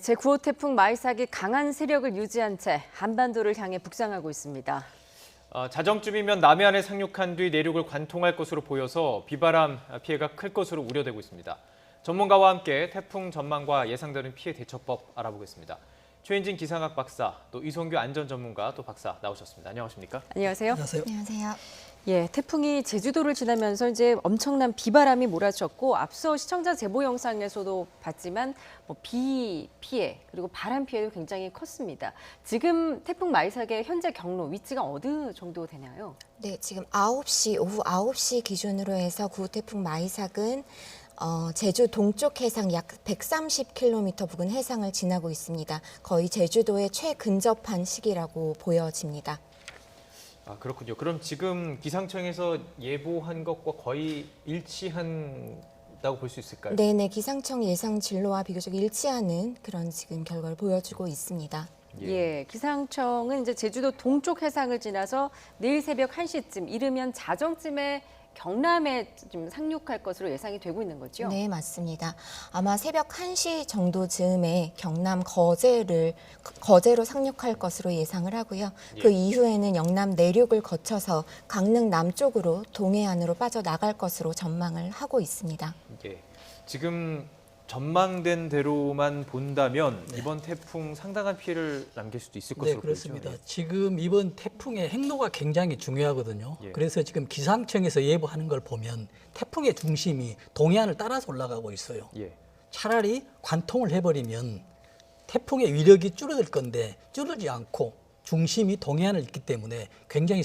제9호 태풍 마이삭이 강한 세력을 유지한 채 한반도를 향해 북상하고 있습니다. 자정쯤이면 남해안에 상륙한 뒤 내륙을 관통할 것으로 보여서 비바람 피해가 클 것으로 우려되고 있습니다. 전문가와 함께 태풍 전망과 예상되는 피해 대처법 알아보겠습니다. 최인진 기상학 박사, 또 이성규 안전 전문가 또 박사 나오셨습니다. 안녕하십니까? 안녕하세요. 안녕하세요. 예, 태풍이 제주도를 지나면서 이제 엄청난 비바람이 몰아쳤고 앞서 시청자 제보 영상에서도 봤지만 비 피해 그리고 바람 피해도 굉장히 컸습니다. 지금 태풍 마이삭의 현재 경로 위치가 어느 정도 되나요? 네, 지금 오후 9시 기준으로 해서 9호 태풍 마이삭은 제주 동쪽 해상 약 130km 부근 해상을 지나고 있습니다. 거의 제주도에 최근접한 시기라고 보여집니다. 그렇군요. 그럼 지금 기상청에서 예보한 것과 거의 일치한다고 볼 수 있을까요? 네네, 기상청 예상 진로와 비교적 일치하는 그런 지금 결과를 보여주고 있습니다. 예, 기상청은 이제 제주도 동쪽 해상을 지나서 내일 새벽 1시쯤, 이르면 자정쯤에 경남에 좀 상륙할 것으로 예상이 되고 있는 거죠? 네, 맞습니다. 아마 새벽 1시 정도 즈음에 경남 거제로 상륙할 것으로 예상을 하고요. 그 이후에는 영남 내륙을 거쳐서 강릉 남쪽으로 동해안으로 빠져나갈 것으로 전망을 하고 있습니다. 예. 지금 전망된 대로만 본다면 이번 태풍 상당한 피해를 남길 수도 있을 것으로 네, 그렇습니다. 보이죠. 지금 이번 태풍의 행로가 굉장히 중요하거든요. 그래서 지금 기상청에서 예보하는 걸 보면 태풍의 중심이 동해안을 따라서 올라가고 있어요. 차라리 관통을 해버리면 태풍의 위력이 줄어들 건데 줄어들지 않고 중심이 동해안을 있기 때문에 굉장히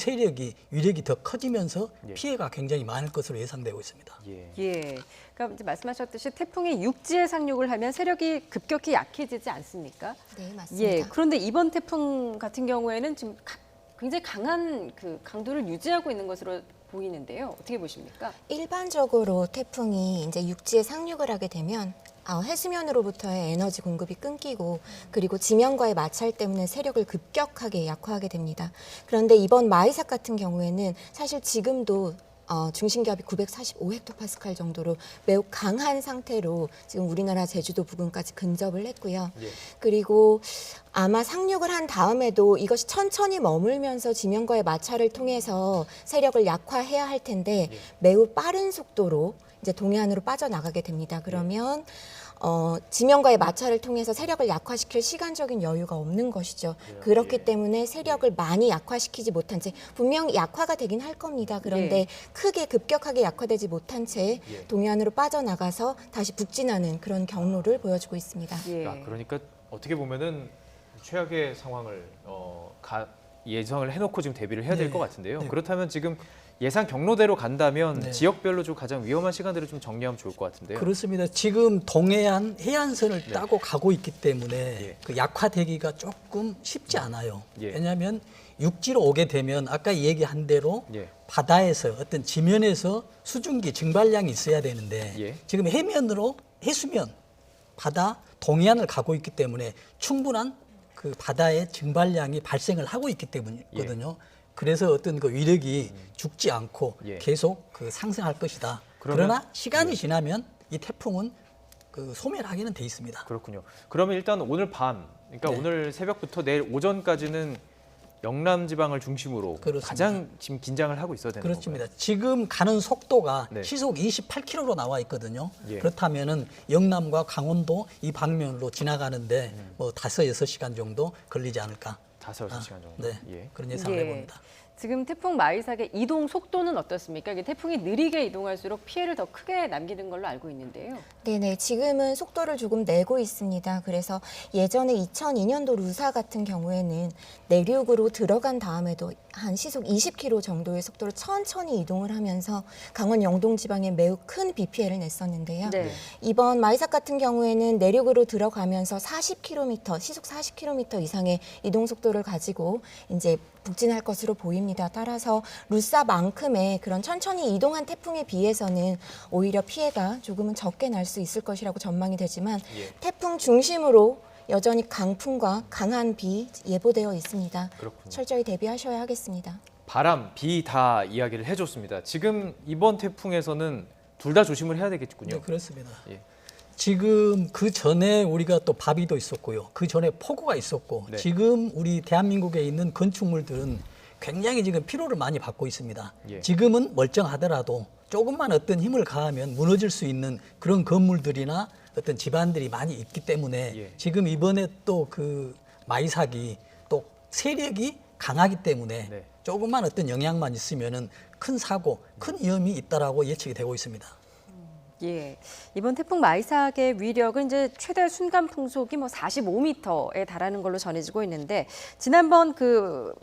위력이 더 커지면서 피해가 굉장히 많을 것으로 예상되고 있습니다. 예. 그러니까 이제 말씀하셨듯이 태풍이 육지에 상륙을 하면 세력이 급격히 약해지지 않습니까? 네, 맞습니다. 예. 그런데 이번 태풍 같은 경우에는 지금 굉장히 강한 그 강도를 유지하고 있는 것으로 보이는데요. 어떻게 보십니까? 일반적으로 태풍이 이제 육지에 상륙을 하게 되면 해수면으로부터의 에너지 공급이 끊기고 그리고 지면과의 마찰 때문에 세력을 급격하게 약화하게 됩니다. 그런데 이번 마이삭 같은 경우에는 사실 지금도 중심기압이 945헥토파스칼 정도로 매우 강한 상태로 지금 우리나라 제주도 부근까지 근접을 했고요. 그리고 아마 상륙을 한 다음에도 이것이 천천히 머물면서 지면과의 마찰을 통해서 세력을 약화해야 할 텐데 매우 빠른 속도로 이제 동해안으로 빠져나가게 됩니다. 그러면 지면과의 마찰을 통해서 세력을 약화시킬 시간적인 여유가 없는 것이죠. 그렇기 때문에 세력을 많이 약화시키지 못한 채 분명히 약화가 되긴 할 겁니다. 그런데 크게 급격하게 약화되지 못한 채 동해안으로 빠져나가서 다시 북진하는 그런 경로를 보여주고 있습니다. 그러니까 어떻게 보면은 최악의 상황을 예상을 해놓고 지금 대비를 해야 될 것 같은데요. 그렇다면 지금 예상 경로대로 간다면 지역별로 좀 가장 위험한 시간들을 좀 정리하면 좋을 것 같은데요. 그렇습니다. 지금 동해안 해안선을 따고 가고 있기 때문에 그 약화되기가 조금 쉽지 않아요. 왜냐하면 육지로 오게 되면 아까 얘기한 대로 바다에서 어떤 지면에서 수증기 증발량이 있어야 되는데 지금 해수면, 바다, 동해안을 가고 있기 때문에 충분한 그 바다의 증발량이 발생을 하고 있기 때문이거든요. 그래서 어떤 그 위력이 죽지 않고 계속 그 상승할 것이다. 그러나 시간이 지나면 이 태풍은 그 소멸하기는 돼 있습니다. 그렇군요. 그러면 일단 오늘 밤, 그러니까 오늘 새벽부터 내일 오전까지는 영남 지방을 중심으로 가장 지금 긴장을 하고 있어야 되는 건가요? 그렇습니다. 지금 가는 속도가 시속 28km로 나와 있거든요. 그렇다면은 영남과 강원도 이 방면으로 지나가는데 뭐 5-6시간 정도 걸리지 않을까. 5-6시간 정도. 그런 예상을 해봅니다. 지금 태풍 마이삭의 이동 속도는 어떻습니까? 이게 태풍이 느리게 이동할수록 피해를 더 크게 남기는 걸로 알고 있는데요. 네네, 지금은 속도를 조금 내고 있습니다. 그래서 예전에 2002년도 루사 같은 경우에는 내륙으로 들어간 다음에도 한 시속 20km 정도의 속도로 천천히 이동을 하면서 강원 영동 지방에 매우 큰 비 피해를 냈었는데요. 이번 마이삭 같은 경우에는 내륙으로 들어가면서 시속 40km 이상의 이동 속도를 가지고 이제 북진할 것으로 보입니다. 따라서 루사만큼의 그런 천천히 이동한 태풍에 비해서는 오히려 피해가 조금은 적게 날 수 있을 것이라고 전망이 되지만 태풍 중심으로 여전히 강풍과 강한 비 예보되어 있습니다. 그렇군요. 철저히 대비하셔야 하겠습니다. 바람, 비 다 이야기를 해줬습니다. 지금 이번 태풍에서는 둘 다 조심을 해야 되겠군요. 네, 그렇습니다. 지금 그 전에 우리가 또 바비도 있었고요. 그 전에 폭우가 있었고 네. 지금 우리 대한민국에 있는 건축물들은 굉장히 지금 피로를 많이 받고 있습니다. 예. 지금은 멀쩡하더라도 조금만 어떤 힘을 가하면 무너질 수 있는 그런 건물들이나 어떤 집안들이 많이 있기 때문에 예. 지금 이번에 또 그 마이삭이 또 세력이 강하기 때문에 네. 조금만 어떤 영향만 있으면은 큰 사고, 큰 위험이 있다라고 예측이 되고 있습니다. 예, 이번 태풍 마이삭의 위력은 이제 최대 순간 풍속이 뭐 45m에 달하는 걸로 전해지고 있는데 지난번 그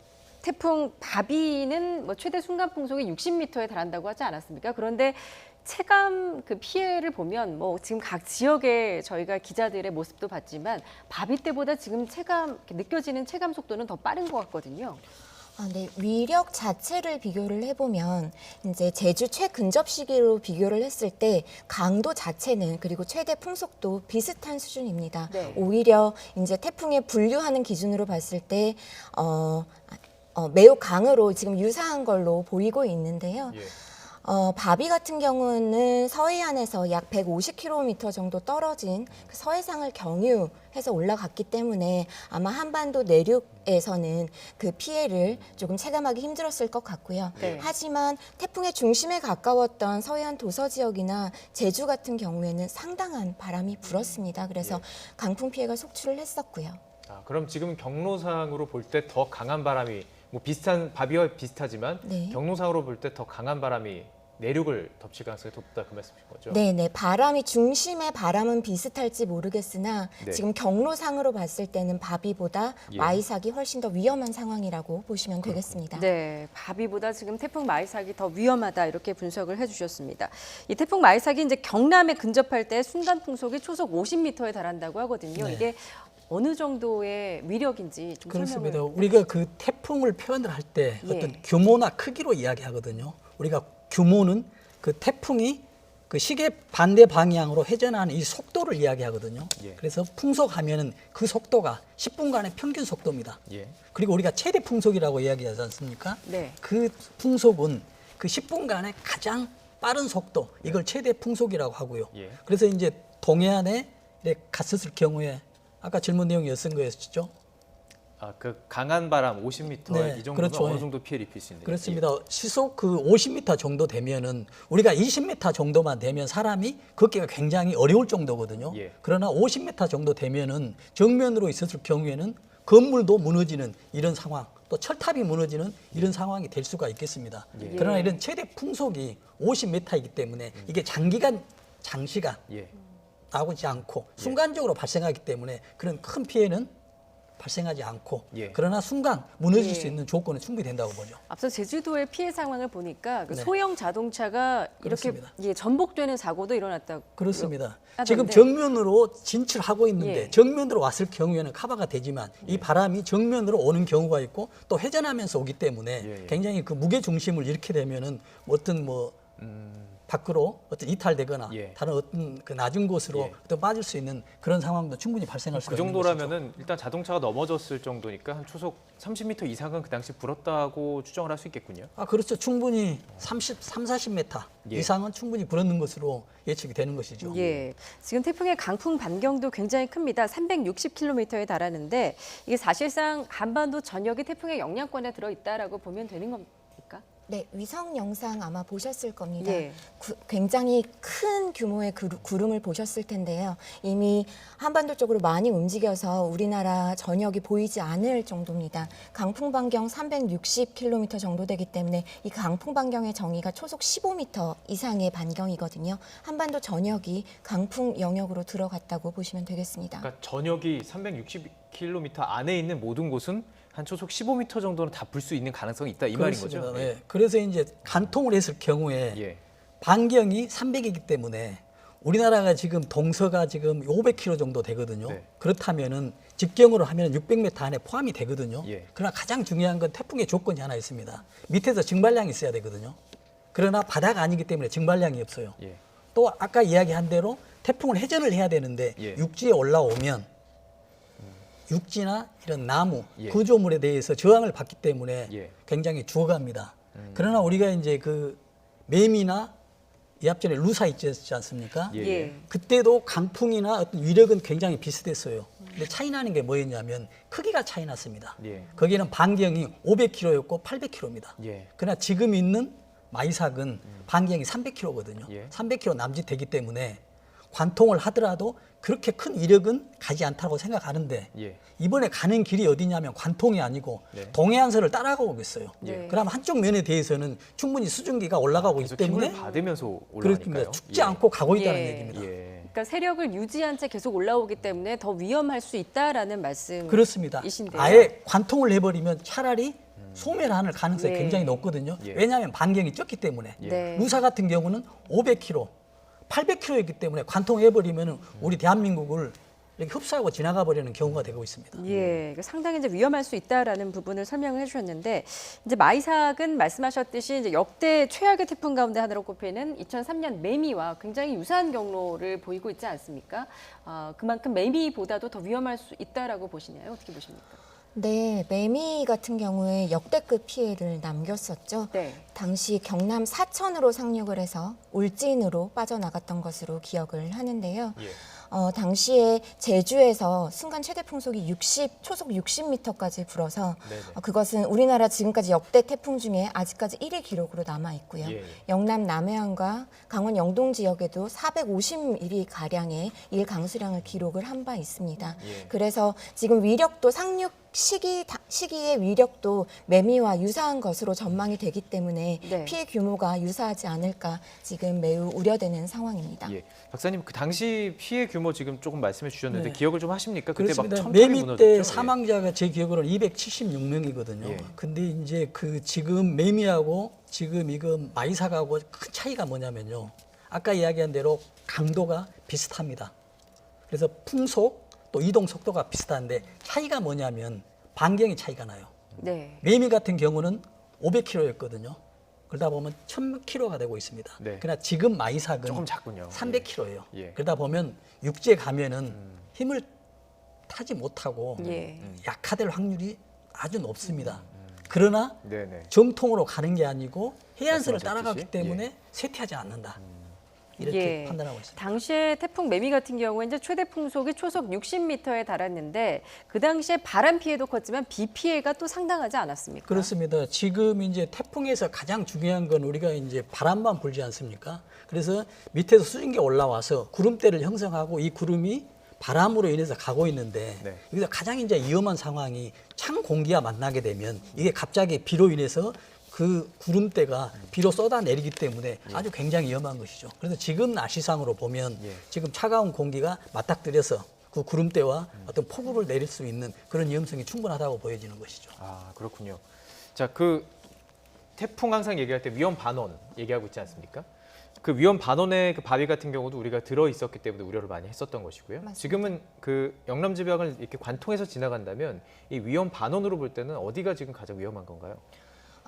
태풍 바비는 뭐 최대 순간 풍속이 60m에 달한다고 하지 않았습니까? 그런데 체감 그 피해를 보면 뭐 지금 각 지역의 저희가 기자들의 모습도 봤지만 바비 때보다 지금 체감 느껴지는 체감 속도는 더 빠른 것 같거든요. 네, 위력 자체를 비교를 해보면 이제 제주 최근접 시기로 비교를 했을 때 강도 자체는 그리고 최대 풍속도 비슷한 수준입니다. 네. 오히려 이제 태풍에 분류하는 기준으로 봤을 때 매우 강으로 지금 유사한 걸로 보이고 있는데요. 예. 바비 같은 경우는 서해안에서 약 150km 정도 떨어진 그 서해상을 경유해서 올라갔기 때문에 아마 한반도 내륙에서는 그 피해를 조금 체감하기 힘들었을 것 같고요. 네. 하지만 태풍의 중심에 가까웠던 서해안 도서 지역이나 제주 같은 경우에는 상당한 바람이 불었습니다. 그래서 강풍 피해가 속출을 했었고요. 아, 그럼 지금 경로상으로 볼 때 더 강한 바람이 뭐 비슷한 바비와 비슷하지만 네. 경로상으로 볼 때 더 강한 바람이 내륙을 덮칠 가능성이 높다 그 말씀이신 거죠? 네네. 바람이 중심의 바람은 비슷할지 모르겠으나 네. 지금 경로상으로 봤을 때는 바비보다 예. 마이삭이 훨씬 더 위험한 상황이라고 보시면 되겠습니다. 네, 바비보다 지금 태풍 마이삭이 더 위험하다 이렇게 분석을 해주셨습니다. 이 태풍 마이삭이 이제 경남에 근접할 때 순간 풍속이 초속 50m에 달한다고 하거든요. 네. 이게 어느 정도의 위력인지 좀 그렇습니다. 설명을. 우리가 그 태풍을 표현을 할 때 예. 어떤 규모나 크기로 이야기하거든요. 우리가 규모는 그 태풍이 그 시계 반대 방향으로 회전하는 이 속도를 이야기하거든요. 예. 그래서 풍속하면은 그 속도가 10분간의 평균 속도입니다. 예. 그리고 우리가 최대 풍속이라고 이야기하지 않습니까? 네. 그 풍속은 그 10분간의 가장 빠른 속도, 이걸 최대 풍속이라고 하고요. 예. 그래서 이제 동해안에 갔었을 경우에 아까 질문 내용이 였던 거였죠? 아, 그 강한 바람 50m 네, 이 정도면 그렇죠. 어느 정도 피해를 입힐 수 있는지. 그렇습니다. 시속 그 50m 정도 되면은 우리가 20m 정도만 되면 사람이 걷기가 굉장히 어려울 정도거든요. 예. 그러나 50m 정도 되면은 정면으로 있었을 경우에는 건물도 무너지는 이런 상황, 또 철탑이 무너지는 이런 상황이 될 수가 있겠습니다. 예. 그러나 이런 최대 풍속이 50m이기 때문에 이게 장시간 예. 나오지 않고 순간적으로 발생하기 때문에 그런 큰 피해는 발생하지 않고 예. 그러나 순간 무너질 예. 수 있는 조건은 충분히 된다고 보죠. 앞서 제주도의 피해 상황을 보니까 그 네. 소형 자동차가 이렇게 그렇습니다. 전복되는 사고도 일어났다고. 그렇습니다. 하던데. 지금 정면으로 진출하고 있는데 예. 정면으로 왔을 경우에는 커버가 되지만 이 바람이 정면으로 오는 경우가 있고 또 회전하면서 오기 때문에 예, 예. 굉장히 그 무게 중심을 잃게 되면은 어떤 뭐 밖으로 어떤 이탈되거나 예. 다른 어떤 그 낮은 곳으로 예. 어떤 빠질 수 있는 그런 상황도 충분히 발생할 수가 그 있는 것이죠. 정도라면은 일단 자동차가 넘어졌을 정도니까 한 초속 30m 이상은 그 당시 불었다고 추정을 할 수 있겠군요. 아, 그렇죠. 충분히 40m 예. 이상은 충분히 불었는 것으로 예측이 되는 것이죠. 예, 지금 태풍의 강풍 반경도 굉장히 큽니다. 360km에 달하는데 이게 사실상 한반도 전역이 태풍의 영향권에 들어 있다라고 보면 되는 겁니까? 네, 위성 영상 아마 보셨을 겁니다. 예. 굉장히 큰 규모의 구름을 보셨을 텐데요. 이미 한반도 쪽으로 많이 움직여서 우리나라 전역이 보이지 않을 정도입니다. 강풍 반경 360km 정도 되기 때문에 이 강풍 반경의 정의가 초속 15m 이상의 반경이거든요. 한반도 전역이 강풍 영역으로 들어갔다고 보시면 되겠습니다. 그러니까 전역이 360km 안에 있는 모든 곳은 한 초속 15m 정도는 다 불 수 있는 가능성이 있다 이 말인 거죠? 그렇습니다. 네. 그래서 이제 간통을 했을 경우에 예. 반경이 300이기 때문에 우리나라가 지금 동서가 지금 500km 정도 되거든요. 네. 그렇다면은 직경으로 하면 600m 안에 포함이 되거든요. 예. 그러나 가장 중요한 건 태풍의 조건이 하나 있습니다. 밑에서 증발량이 있어야 되거든요. 그러나 바다가 아니기 때문에 증발량이 없어요. 예. 또 아까 이야기한 대로 태풍을 회전을 해야 되는데 예. 육지에 올라오면 육지나 이런 나무, 예. 구조물에 대해서 저항을 받기 때문에 예. 굉장히 죽어갑니다. 그러나 우리가 이제 그 매미나 이 앞전에 루사 있지 않습니까? 예. 예. 그때도 강풍이나 어떤 위력은 굉장히 비슷했어요. 근데 차이 나는 게 뭐였냐면 크기가 차이 났습니다. 예. 거기는 반경이 500km였고 800km입니다. 예. 그러나 지금 있는 마이삭은 반경이 300km거든요. 예. 300km 남짓되기 때문에 관통을 하더라도 그렇게 큰 위력은 가지 않다고 생각하는데 예. 이번에 가는 길이 어디냐면 관통이 아니고 네. 동해안선을 따라가고 있어요. 네. 그럼 한쪽 면에 대해서는 충분히 수증기가 올라가고 있기 계속 때문에 힘을 받으면서 올라가니까요. 그렇습니다. 죽지 않고 가고 있다는 예. 얘기입니다. 예. 그러니까 세력을 유지한 채 계속 올라오기 때문에 더 위험할 수 있다라는 말씀. 그렇습니다. 이신데요. 아예 관통을 해버리면 차라리 소멸하는 가능성이 네. 굉장히 높거든요. 예. 왜냐하면 반경이 적기 때문에. 네. 루사 같은 경우는 500km, 800km이기 때문에 관통해버리면 우리 대한민국을 이렇게 흡수하고 지나가 버리는 경우가 되고 있습니다. 예, 상당히 이제 위험할 수 있다라는 부분을 설명을 해주셨는데 이제 마이삭은 말씀하셨듯이 이제 역대 최악의 태풍 가운데 하나로 꼽히는 2003년 매미와 굉장히 유사한 경로를 보이고 있지 않습니까? 그만큼 매미보다도 더 위험할 수 있다라고 보시나요? 어떻게 보십니까? 네, 매미 같은 경우에 역대급 피해를 남겼었죠. 네. 당시 경남 사천으로 상륙을 해서 울진으로 빠져나갔던 것으로 기억을 하는데요. 예. 당시에 제주에서 순간 최대 풍속이 초속 60m까지 불어서 네네. 그것은 우리나라 지금까지 역대 태풍 중에 아직까지 1위 기록으로 남아 있고요. 예. 영남 남해안과 강원 영동 지역에도 450mm 가량의 일강수량을 기록을 한 바 있습니다. 예. 그래서 지금 위력도 상륙 시기의 위력도 매미와 유사한 것으로 전망이 되기 때문에 네. 피해 규모가 유사하지 않을까 지금 매우 우려되는 상황입니다. 예. 박사님 그 당시 피해 규모 지금 조금 말씀해 주셨는데 네. 기억을 좀 하십니까? 그때 막 그렇습니다. 첨탑이 매미 무너졌죠? 때 예. 사망자가 제 기억으로는 276명이거든요. 예. 근데 이제 그 지금 매미하고 지금 이거 마이삭하고 큰 차이가 뭐냐면요. 아까 이야기한 대로 강도가 비슷합니다. 그래서 풍속 또 이동 속도가 비슷한데 차이가 뭐냐면 반경이 차이가 나요. 네. 매미 같은 경우는 500km였거든요. 그러다 보면 1000km가 되고 있습니다. 네. 그러나 지금 마이삭은 조금 작군요. 300km예요. 예. 그러다 보면 육지에 가면은 힘을 타지 못하고 예. 약화될 확률이 아주 높습니다. 그러나 네네. 정통으로 가는 게 아니고 해안선을 말씀하셨듯이, 따라가기 때문에 예. 쇠퇴하지 않는다. 이렇게 예. 판단하고 있습니다. 당시에 태풍 매미 같은 경우에 이제 최대 풍속이 초속 60m에 달았는데 그 당시에 바람 피해도 컸지만 비 피해가 또 상당하지 않았습니까? 그렇습니다. 지금 이제 태풍에서 가장 중요한 건 우리가 이제 바람만 불지 않습니까? 그래서 밑에서 수증기가 올라와서 구름대를 형성하고 이 구름이 바람으로 인해서 가고 있는데 네. 여기서 가장 이제 위험한 상황이 찬 공기와 만나게 되면 이게 갑자기 비로 인해서 그 구름대가 비로 쏟아내리기 때문에 아주 굉장히 위험한 것이죠. 그래서 지금 날씨상으로 보면 예. 지금 차가운 공기가 맞닥뜨려서 그 구름대와 어떤 폭우를 내릴 수 있는 그런 위험성이 충분하다고 보여지는 것이죠. 아 그렇군요. 자, 그 태풍 항상 얘기할 때 위험 반원 얘기하고 있지 않습니까? 그 위험 반원의 그 바위 같은 경우도 우리가 들어 있었기 때문에 우려를 많이 했었던 것이고요. 맞습니다. 지금은 그 영남 지방을 이렇게 관통해서 지나간다면 이 위험 반원으로 볼 때는 어디가 지금 가장 위험한 건가요?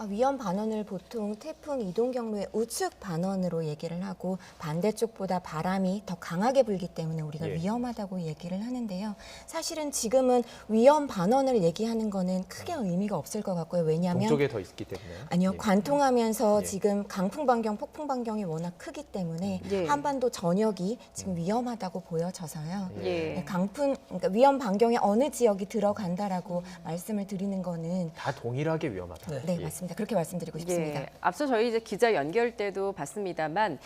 위험 반원을 보통 태풍 이동 경로의 우측 반원으로 얘기를 하고 반대쪽보다 바람이 더 강하게 불기 때문에 우리가 예. 위험하다고 얘기를 하는데요. 사실은 지금은 위험 반원을 얘기하는 거는 크게 의미가 없을 것 같고요. 왜냐하면 동쪽에 더 있기 때문에. 아니요, 예. 관통하면서 예. 지금 강풍 반경, 폭풍 반경이 워낙 크기 때문에 예. 한반도 전역이 지금 위험하다고 보여져서요. 예. 네, 그러니까 위험 반경에 어느 지역이 들어간다라고 말씀을 드리는 거는 다 동일하게 위험하다. 네, 예. 맞습니다. 그렇게 말씀드리고 싶습니다. 예, 앞서 저희 이제 기자 연결 때도 봤습니다만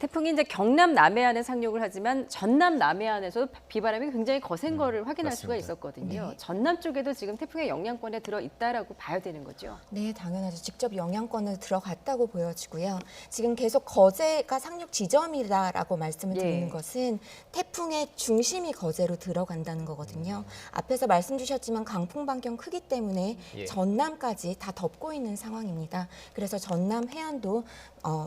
태풍이 이제 경남 남해안에 상륙을 하지만 전남 남해안에서도 비바람이 굉장히 거센 거를 확인할 수가 맞습니다. 있었거든요. 네. 전남 쪽에도 지금 태풍의 영향권에 들어 있다라고 봐야 되는 거죠. 네, 당연하죠. 직접 영향권을 들어갔다고 보여지고요. 지금 계속 거제가 상륙 지점이다라고 말씀을 예. 드리는 것은 태풍의 중심이 거제로 들어간다는 거거든요. 앞에서 말씀 주셨지만 강풍 반경 크기 때문에 예. 전남까지 다 덮고 있는 상황입니다. 그래서 전남 해안도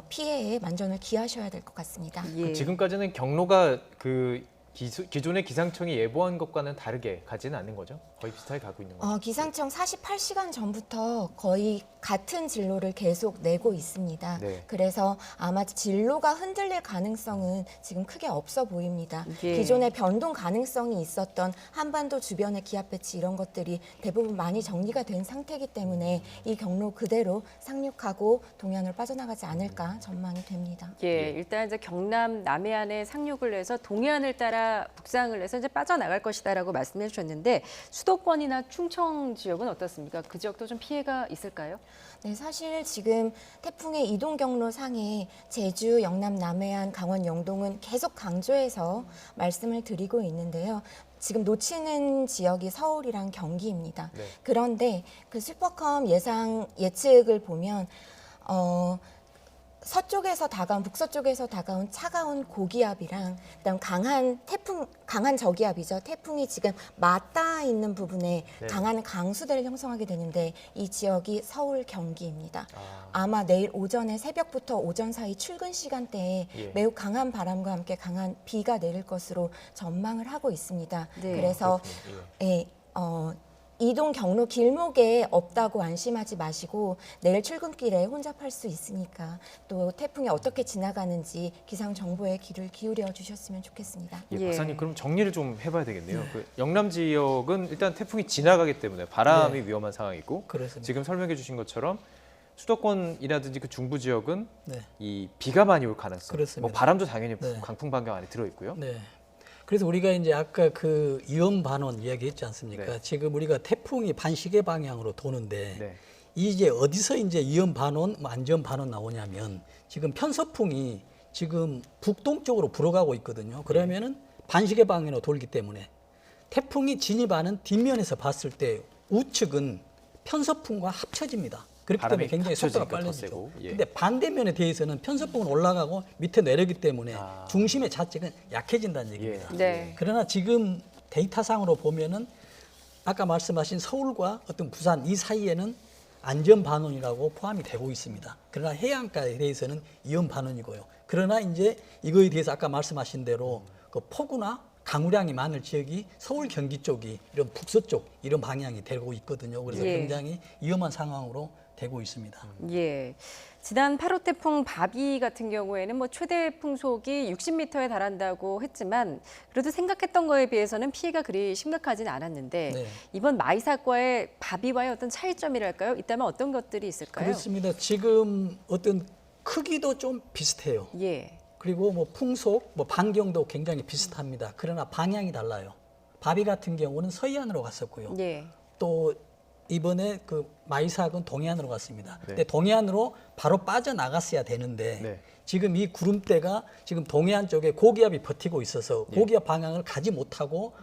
피해에 만전을 기하셔야 될 것 같습니다. 예. 지금까지는 경로가 그 기존의 기상청이 예보한 것과는 다르게 가지는 않는 거죠? 거의 비슷하게 가고 있는 거죠? 기상청 48시간 전부터 거의 같은 진로를 계속 내고 있습니다. 네. 그래서 아마 진로가 흔들릴 가능성은 지금 크게 없어 보입니다. 예. 기존에 변동 가능성이 있었던 한반도 주변의 기압 배치 이런 것들이 대부분 많이 정리가 된 상태이기 때문에 이 경로 그대로 상륙하고 동해안으로 빠져나가지 않을까 전망이 됩니다. 예, 일단 이제 경남 남해안에 상륙을 해서 동해안을 따라 북상을 해서 이제 빠져나갈 것이다라고 말씀해 주셨는데 수도권이나 충청 지역은 어떻습니까? 그 지역도 좀 피해가 있을까요? 네, 사실 지금 태풍의 이동 경로 상에 제주, 영남, 남해안, 강원, 영동은 계속 강조해서 말씀을 드리고 있는데요. 지금 놓치는 지역이 서울이랑 경기입니다. 네. 그런데 그 슈퍼컴 예측을 보면 서쪽에서 다가온 북서쪽에서 다가온 차가운 고기압이랑 그다음 강한 저기압이죠. 태풍이 지금 맞닿아 있는 부분에 네. 강한 강수대를 형성하게 되는데 이 지역이 서울 경기입니다. 아. 아마 내일 오전에 새벽부터 오전 사이 출근 시간대에 예. 매우 강한 바람과 함께 강한 비가 내릴 것으로 전망을 하고 있습니다. 네. 그래서 그렇군요. 예, 이동 경로 길목에 없다고 안심하지 마시고 내일 출근길에 혼잡할 수 있으니까 또 태풍이 어떻게 지나가는지 기상 정보에 귀를 기울여 주셨으면 좋겠습니다. 예, 예. 박사님 그럼 정리를 좀 해봐야 되겠네요. 그 영남 지역은 일단 태풍이 지나가기 때문에 바람이 위험한 상황이고 그렇습니다. 지금 설명해 주신 것처럼 수도권이라든지 그 중부 지역은 네. 이 비가 많이 올 가능성, 그렇습니다. 뭐 바람도 당연히 네. 강풍 반경 안에 들어 있고요. 네. 그래서 우리가 이제 아까 그 위험 반원 이야기했지 않습니까? 네. 지금 우리가 태풍이 반시계 방향으로 도는데 네. 이제 어디서 이제 위험 반원, 안전 반원 나오냐면 지금 편서풍이 지금 북동쪽으로 불어가고 있거든요. 그러면은 반시계 방향으로 돌기 때문에 태풍이 진입하는 뒷면에서 봤을 때 우측은 편서풍과 합쳐집니다. 그렇기 때문에 바람이 굉장히 속도가 합쳐지니까 더 빨라지죠. 세고, 예. 근데 반대면에 대해서는 편서풍은 올라가고 밑에 내리기 때문에 아. 중심의 자체가 약해진다는 얘기입니다. 예. 네. 그러나 지금 데이터상으로 보면은 아까 말씀하신 서울과 어떤 부산 이 사이에는 안전 반원이라고 포함이 되고 있습니다. 그러나 해안가에 대해서는 위험 반원이고요. 그러나 이제 이거에 대해서 아까 말씀하신 대로 그 폭우나 강우량이 많을 지역이 서울 경기 쪽이 이런 북서쪽 이런 방향이 되고 있거든요. 그래서 예. 굉장히 위험한 상황으로 되고 있습니다. 예. 지난 8호 태풍 바비 같은 경우에는 뭐 최대 풍속이 60m에 달한다고 했지만 그래도 생각했던 거에 비해서는 피해가 그리 심각하지는 않았는데 네. 이번 마이삭과의 바비와의 어떤 차이점이랄까요? 있다면 어떤 것들이 있을까요? 그렇습니다. 지금 어떤 크기도 좀 비슷해요. 예. 그리고 뭐 풍속, 뭐 반경도 굉장히 비슷합니다. 그러나 방향이 달라요. 바비 같은 경우는 서해안으로 갔었고요. 예. 또 이번에 그 마이삭은 동해안으로 갔습니다. 네. 근데 동해안으로 바로 빠져나갔어야 되는데 네. 지금 이 구름대가 지금 동해안 쪽에 고기압이 버티고 있어서 예. 고기압 방향을 가지 못하고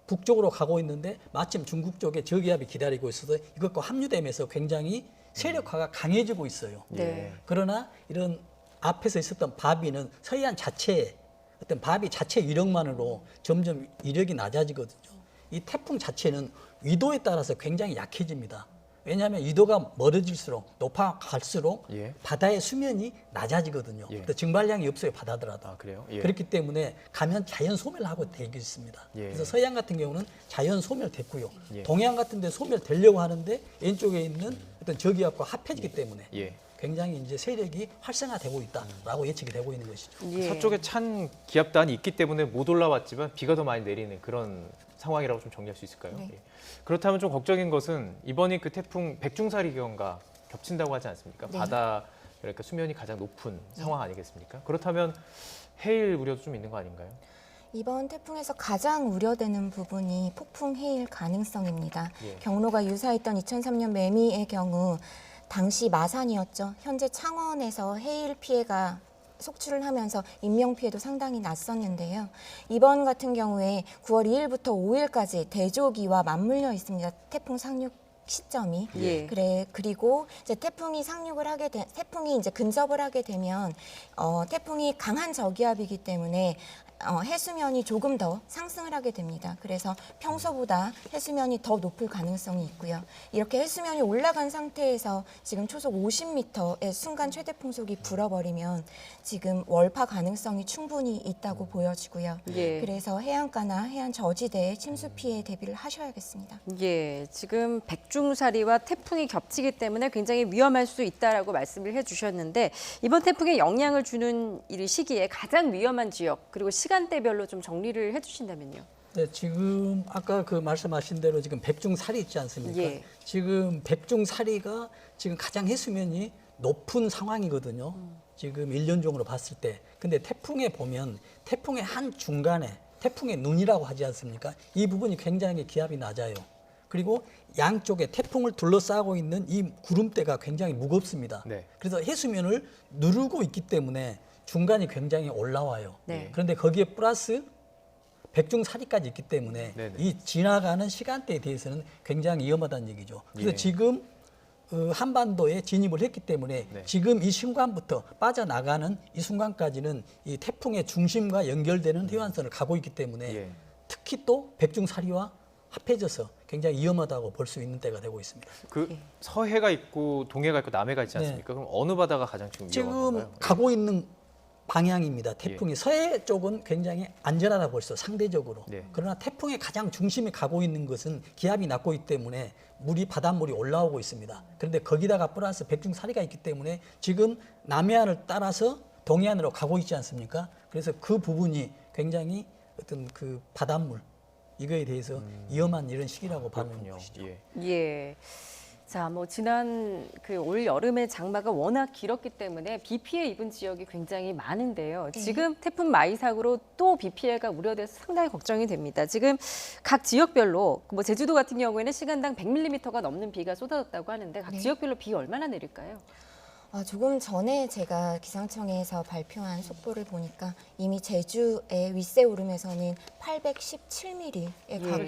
북쪽으로 가고 있는데 마침 중국 쪽에 저기압이 기다리고 있어서 이것과 합류되면서 굉장히 세력화가 강해지고 있어요. 네. 그러나 이런 앞에서 있었던 바비는 서해안 자체의 어떤 바비 자체 위력만으로 점점 위력이 낮아지거든요. 이 태풍 자체는 위도에 따라서 굉장히 약해집니다. 왜냐하면 위도가 멀어질수록 높아갈수록 예. 바다의 수면이 낮아지거든요. 예. 근데 증발량이 없어요, 바다더라도. 아, 그래요? 예. 그렇기 때문에 가면 자연 소멸하고 되어 있습니다. 예. 그래서 서해안 같은 경우는 자연 소멸됐고요. 예. 동해안 같은 데 소멸되려고 하는데 왼쪽에 있는 어떤 저기압과 합해지기 때문에 예. 굉장히 이제 세력이 활성화되고 있다라고 예측이 되고 있는 것이죠. 예. 서쪽에 찬 기압단이 있기 때문에 못 올라왔지만 비가 더 많이 내리는 그런 상황이라고 좀 정리할 수 있을까요? 네. 예. 그렇다면 좀 걱정인 것은 이번이 그 태풍 백중사리경과 겹친다고 하지 않습니까? 네. 바다 그러니까 수면이 가장 높은 상황 아니겠습니까? 그렇다면 해일 우려도 좀 있는 거 아닌가요? 이번 태풍에서 가장 우려되는 부분이 폭풍 해일 가능성입니다. 예. 경로가 유사했던 2003년 매미의 경우 당시 마산이었죠. 현재 창원에서 해일 피해가 속출을 하면서 인명 피해도 상당히 났었는데요. 이번 같은 경우에 9월 2일부터 5일까지 대조기와 맞물려 있습니다. 태풍 상륙 시점이. 예. 그리고 이제 태풍이 이제 근접을 하게 되면 태풍이 강한 저기압이기 때문에 해수면이 조금 더 상승을 하게 됩니다. 그래서 평소보다 해수면이 더 높을 가능성이 있고요. 이렇게 해수면이 올라간 상태에서 지금 초속 50m의 순간 최대 풍속이 불어버리면 지금 월파 가능성이 충분히 있다고 보여지고요. 예. 그래서 해안가나 해안 저지대의 침수 피해 대비를 하셔야겠습니다. 예, 지금 백중사리와 태풍이 겹치기 때문에 굉장히 위험할 수 있다라고 말씀을 해주셨는데 이번 태풍에 영향을 주는 이 시기에 가장 위험한 지역 그리고 시간대별로 좀 정리를 해주신다면요. 네, 지금 아까 그 말씀하신 대로 지금 백중사리 있지 않습니까? 예. 지금 백중사리가 지금 가장 해수면이 높은 상황이거든요. 지금 1년종으로 봤을 때. 근데 태풍에 보면 태풍의 한 중간에 태풍의 눈이라고 하지 않습니까? 이 부분이 굉장히 기압이 낮아요. 그리고 양쪽에 태풍을 둘러싸고 있는 이 구름대가 굉장히 무겁습니다. 네. 그래서 해수면을 누르고 있기 때문에 중간이 굉장히 올라와요. 네. 그런데 거기에 플러스 백중사리까지 있기 때문에 네네. 이 지나가는 시간대에 대해서는 굉장히 위험하다는 얘기죠. 그래서 예. 지금 한반도에 진입을 했기 때문에 네. 지금 이 순간부터 빠져나가는 이 순간까지는 이 태풍의 중심과 연결되는 해안선을 가고 있기 때문에 예. 특히 또 백중사리와 합해져서 굉장히 위험하다고 볼 수 있는 때가 되고 있습니다. 그 서해가 있고 동해가 있고 남해가 있지 않습니까? 그럼 어느 바다가 가장 지금 위험한 지금 건가요? 가고 있는 방향입니다. 태풍이 서해 쪽은 굉장히 안전하다 벌써 상대적으로. 네. 그러나 태풍의 가장 중심이 가고 있는 것은 기압이 낮고 있기 때문에 바닷물이 올라오고 있습니다. 그런데 거기다가 플러스 백중사리가 있기 때문에 지금 남해안을 따라서 동해안으로 가고 있지 않습니까? 그래서 그 부분이 굉장히 어떤 그 바닷물 이거에 대해서 위험한 이런 시기라고 봐는 그렇군요. 것이죠. 예. 예. 자, 뭐 지난 그 올 여름의 장마가 워낙 길었기 때문에 비 피해 입은 지역이 굉장히 많은데요. 네. 지금 태풍 마이삭으로 또 비 피해가 우려돼서 상당히 걱정이 됩니다. 지금 각 지역별로 뭐 제주도 같은 경우에는 시간당 100mm가 넘는 비가 쏟아졌다고 하는데 각 네. 지역별로 비 얼마나 내릴까요? 조금 전에 제가 기상청에서 발표한 속보를 보니까 이미 제주의 윗세오름에서는 817mm에 예. 가까운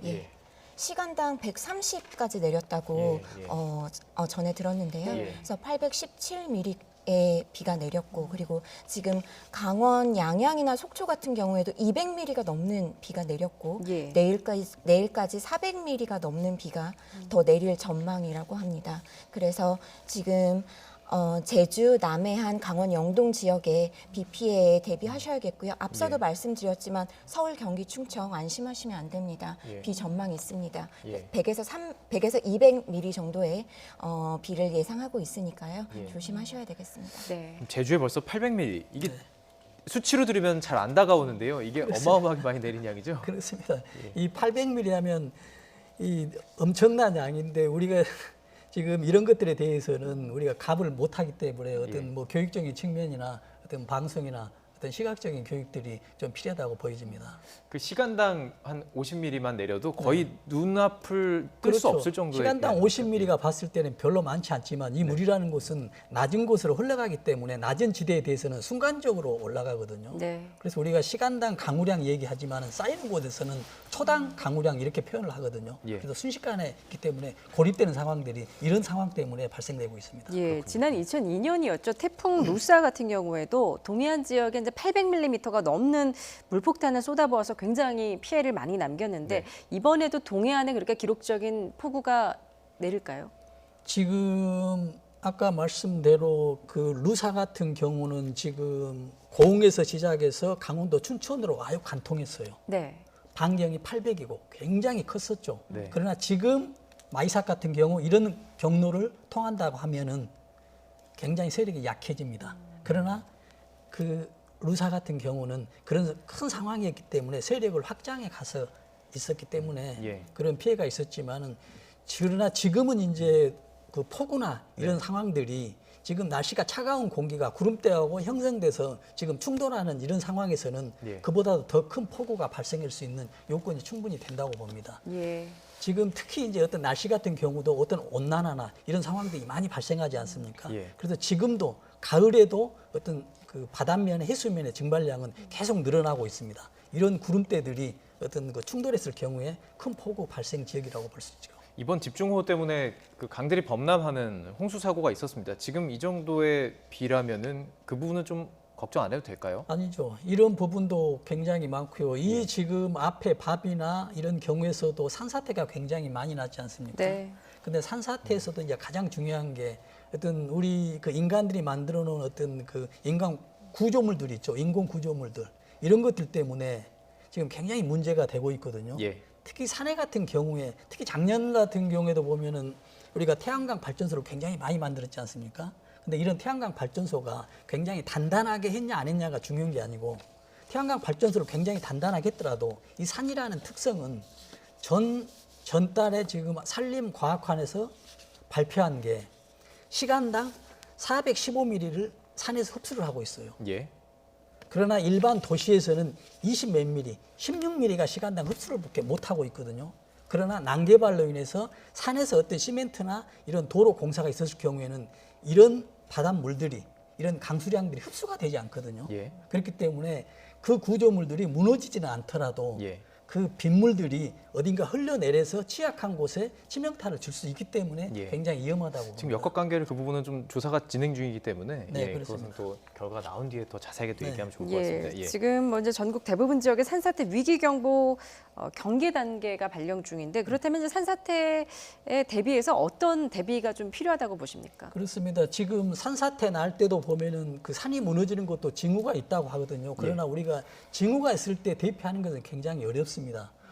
예. 시간당 130까지 내렸다고 예, 예. 전에 들었는데요. 예. 그래서 817mm의 비가 내렸고 그리고 지금 강원 양양이나 속초 같은 경우에도 200mm가 넘는 비가 내렸고 예. 내일까지 400mm가 넘는 비가 더 내릴 전망이라고 합니다. 그래서 지금 제주, 남해안, 강원 영동 지역에 비 피해에 대비하셔야겠고요. 앞서도 예. 말씀드렸지만 서울, 경기, 충청 안심하시면 안 됩니다. 예. 비 전망이 있습니다. 예. 100에서 200mm 정도의 비를 예상하고 있으니까요. 예. 조심하셔야 되겠습니다. 네. 제주에 벌써 800mm. 이게 수치로 들으면 잘 안 다가오는데요. 이게 어마어마하게 많이 내린 양이죠. 그렇습니다. 이 800mm 하면 이 엄청난 양인데 우리가 지금 이런 것들에 대해서는 우리가 갑을 못하기 때문에 어떤 예. 뭐 교육적인 측면이나 어떤 방송이나 어떤 시각적인 교육들이 좀 필요하다고 보여집니다. 그 시간당 한 50mm만 내려도 거의 눈앞을 뜰 수 없을 정도의 시간당 비 아닙니까? 50mm가 봤을 때는 별로 많지 않지만 이 물이라는 곳은 낮은 곳으로 흘러가기 때문에 낮은 지대에 대해서는 순간적으로 올라가거든요. 네. 그래서 우리가 시간당 강우량 얘기하지만 쌓이는 곳에서는 초당 강우량 이렇게 표현을 하거든요. 예. 그래서 순식간에 있기 때문에 고립되는 상황들이 이런 상황 때문에 발생되고 있습니다. 예, 지난 2002년이었죠. 태풍 루사 같은 경우에도 동해안 지역에 이제 800mm가 넘는 물폭탄을 쏟아부어서 굉장히 피해를 많이 남겼는데 네. 이번에도 동해안에 그렇게 기록적인 폭우가 내릴까요? 지금 아까 말씀대로 그 루사 같은 경우는 지금 고흥에서 시작해서 강원도 춘천으로 아유 관통했어요. 네. 반경이 800이고 굉장히 컸었죠. 네. 그러나 지금 마이삭 같은 경우 이런 경로를 통한다고 하면은 굉장히 세력이 약해집니다. 그러나 그 루사 같은 경우는 그런 큰 상황이었기 때문에 세력을 확장해 가서 있었기 때문에 예. 그런 피해가 있었지만은 그러나 지금은 이제 그 폭우나 이런 네. 상황들이 지금 날씨가 차가운 공기가 구름대하고 형성돼서 지금 충돌하는 이런 상황에서는 예. 그보다도 더 큰 폭우가 발생할 수 있는 요건이 충분히 된다고 봅니다. 예. 지금 특히 이제 어떤 날씨 같은 경우도 어떤 온난화나 이런 상황들이 많이 발생하지 않습니까? 예. 그래서 지금도 가을에도 어떤 그 바닷면의 해수면의 증발량은 계속 늘어나고 있습니다. 이런 구름대들이 어떤 그 충돌했을 경우에 큰 폭우 발생 지역이라고 볼 수 있죠. 이번 집중호우 때문에 그 강들이 범람하는 홍수 사고가 있었습니다. 지금 이 정도의 비라면은 그 부분은 좀 걱정 안 해도 될까요? 아니죠. 이런 부분도 굉장히 많고요. 이 지금 앞에 밥이나 이런 경우에서도 산사태가 굉장히 많이 났지 않습니까? 네. 근데 산사태에서도 이제 가장 중요한 게 어떤 우리 그 인간들이 만들어 놓은 어떤 그 인간 구조물들 있죠. 인공 구조물들. 이런 것들 때문에 지금 굉장히 문제가 되고 있거든요. 예. 특히 산해 같은 경우에, 특히 작년 같은 경우에도 보면은 우리가 태양광 발전소를 굉장히 많이 만들었지 않습니까? 근데 이런 태양광 발전소가 굉장히 단단하게 했냐 안 했냐가 중요한 게 아니고, 태양광 발전소를 굉장히 단단하게 했더라도 이 산이라는 특성은 전달에 지금 산림과학관에서 발표한 게 시간당 415ml를 산에서 흡수를 하고 있어요. 예. 그러나 일반 도시에서는 20 몇 미리, 16mm가 시간당 흡수를 못 하고 있거든요. 그러나 난개발로 인해서 산에서 어떤 시멘트나 이런 도로 공사가 있었을 경우에는 이런 바닷물들이, 이런 강수량들이 흡수가 되지 않거든요. 예. 그렇기 때문에 그 구조물들이 무너지지는 않더라도 예. 그 빗물들이 어딘가 흘러내려서 취약한 곳에 치명타를 줄 수 있기 때문에 예. 굉장히 위험하다고 지금 봅니다. 역학관계를 그 부분은 좀 조사가 진행 중이기 때문에 네, 예, 그것은 그렇습니다. 또 결과가 나온 뒤에 더 자세하게 또 네. 얘기하면 좋을 것 예, 같습니다. 예. 지금 먼저 전국 대부분 지역의 산사태 위기 경보 경계 단계가 발령 중인데 그렇다면 이제 산사태에 대비해서 어떤 대비가 좀 필요하다고 보십니까? 그렇습니다. 지금 산사태 날 때도 보면은 그 산이 무너지는 것도 징후가 있다고 하거든요. 그러나 우리가 징후가 있을 때 대피하는 것은 굉장히 어렵습니다.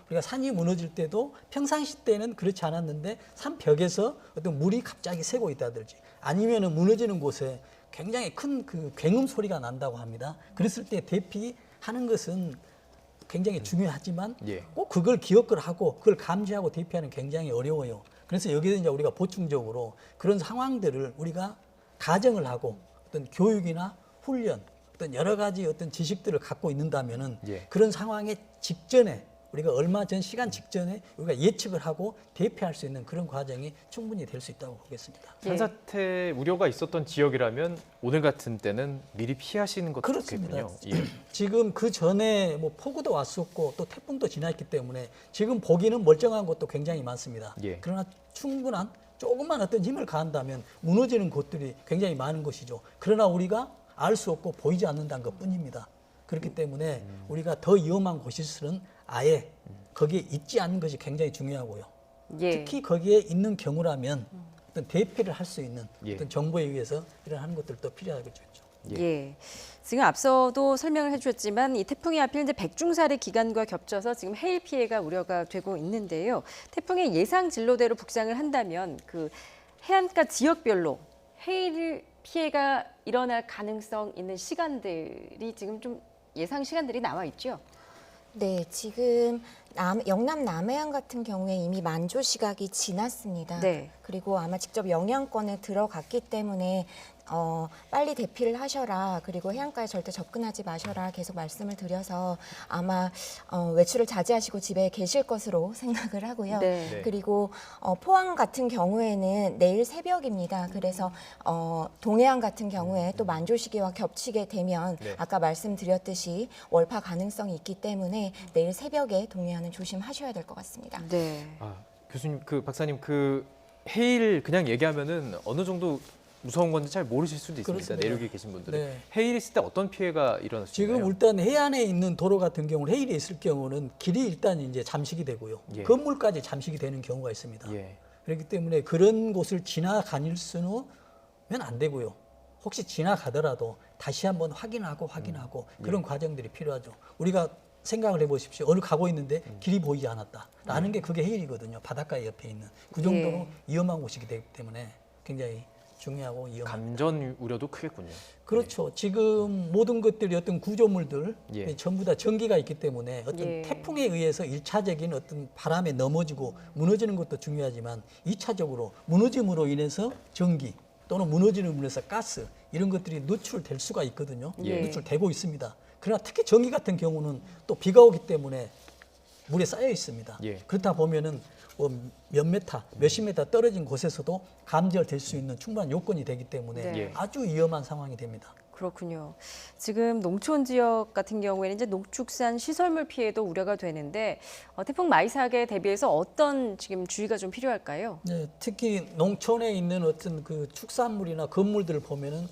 우리가 산이 무너질 때도 평상시 때는 그렇지 않았는데 산벽에서 어떤 물이 갑자기 새고 있다든지 아니면은 무너지는 곳에 굉장히 큰 그 굉음 소리가 난다고 합니다. 그랬을 때 대피하는 것은 굉장히 중요하지만 예. 꼭 그걸 기억을 하고 그걸 감지하고 대피하는 굉장히 어려워요. 그래서 여기서 이제 우리가 보충적으로 그런 상황들을 우리가 가정을 하고 어떤 교육이나 훈련, 어떤 여러 가지 어떤 지식들을 갖고 있는다면은 예. 그런 상황의 직전에 우리가 얼마 전 시간 직전에 우리가 예측을 하고 대피할 수 있는 그런 과정이 충분히 될 수 있다고 보겠습니다. 산사태 우려가 있었던 지역이라면 오늘 같은 때는 미리 피하시는 것도 그렇습니다. 좋겠군요. 예. 지금 그 전에 뭐 폭우도 왔었고 또 태풍도 지났기 때문에 지금 보기는 멀쩡한 곳도 굉장히 많습니다. 예. 그러나 충분한 조금만 어떤 힘을 가한다면 무너지는 곳들이 굉장히 많은 것이죠. 그러나 우리가 알 수 없고 보이지 않는다는 것뿐입니다. 그렇기 때문에 우리가 더 위험한 곳일수록 아예 거기에 있지 않는 것이 굉장히 중요하고요. 예. 특히 거기에 있는 경우라면 어떤 대피를 할 수 있는 예. 어떤 정보에 의해서 이러한 것들도 필요하겠죠. 예. 지금 앞서도 설명을 해주셨지만 이 태풍이 하필 이제 백중살이 기간과 겹쳐서 지금 해일 피해가 우려가 되고 있는데요. 태풍의 예상 진로대로 북상을 한다면 그 해안가 지역별로 해일 피해가 일어날 가능성 있는 시간들이 지금 좀 예상 시간들이 나와 있죠. 네, 지금 영남 남해안 같은 경우에 이미 만조 시각이 지났습니다. 네. 그리고 아마 직접 영향권에 들어갔기 때문에 빨리 대피를 하셔라. 그리고 해안가에 절대 접근하지 마셔라. 계속 말씀을 드려서 아마 외출을 자제하시고 집에 계실 것으로 생각을 하고요. 네. 네. 그리고 포항 같은 경우에는 내일 새벽입니다. 그래서 동해안 같은 경우에 또 만조 시기와 겹치게 되면 네. 아까 말씀드렸듯이 월파 가능성이 있기 때문에 내일 새벽에 동해안은 조심하셔야 될 것 같습니다. 네. 아, 교수님, 박사님 그 해일 그냥 얘기하면은 어느 정도 무서운 건지 잘 모르실 수도 있습니다. 그렇습니다. 내륙에 계신 분들은. 네. 해일 있을 때 어떤 피해가 일어날 수 있나요? 지금 일단 해안에 있는 도로 같은 경우는 해일이 있을 경우는 길이 일단 이제 잠식이 되고요. 예. 건물까지 잠식이 되는 경우가 있습니다. 예. 그렇기 때문에 그런 곳을 지나다닐 수는 안 되고요. 혹시 지나가더라도 다시 한번 확인하고 그런 과정들이 필요하죠. 우리가 생각을 해보십시오. 어느 가고 있는데 길이 보이지 않았다라는 게 그게 해일이거든요. 바닷가 옆에 있는 그 정도로 예. 위험한 곳이기 때문에 굉장히 중요하고 위험합니다. 감전 우려도 크겠군요. 그렇죠. 지금 모든 것들이 어떤 구조물들 예. 전부 다 전기가 있기 때문에 어떤 예. 태풍에 의해서 일차적인 어떤 바람에 넘어지고 무너지는 것도 중요하지만 이차적으로 무너짐으로 인해서 전기 또는 무너짐으로 인해서 가스 이런 것들이 누출될 수가 있거든요. 예. 누출되고 있습니다. 그러나 특히 전기 같은 경우는 또 비가 오기 때문에 물에 쌓여 있습니다. 예. 그렇다 보면은 몇 메타, 몇십 메타 떨어진 곳에서도 감지될 수 있는 충분한 요건이 되기 때문에 네. 예. 아주 위험한 상황이 됩니다. 그렇군요. 지금 농촌 지역 같은 경우에는 이제 농축산 시설물 피해도 우려가 되는데 태풍 마이삭에 대비해서 어떤 지금 주의가 좀 필요할까요? 네, 특히 농촌에 있는 어떤 그 축산물이나 건물들을 보면은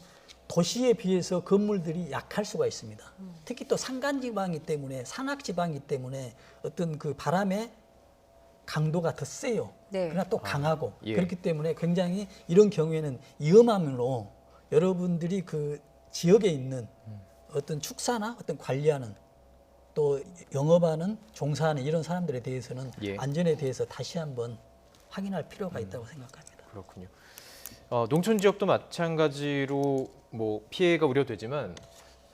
도시에 비해서 건물들이 약할 수가 있습니다. 특히 또 산간지방이기 때문에 산악지방이기 때문에 어떤 그 바람의 강도가 더 세요. 네. 그러나 또 강하고 예. 그렇기 때문에 굉장히 이런 경우에는 위험함으로 여러분들이 그 지역에 있는 어떤 축사나 어떤 관리하는 또 영업하는 종사하는 이런 사람들에 대해서는 예. 안전에 대해서 다시 한번 확인할 필요가 있다고 생각합니다. 그렇군요. 농촌 지역도 마찬가지로 뭐 피해가 우려되지만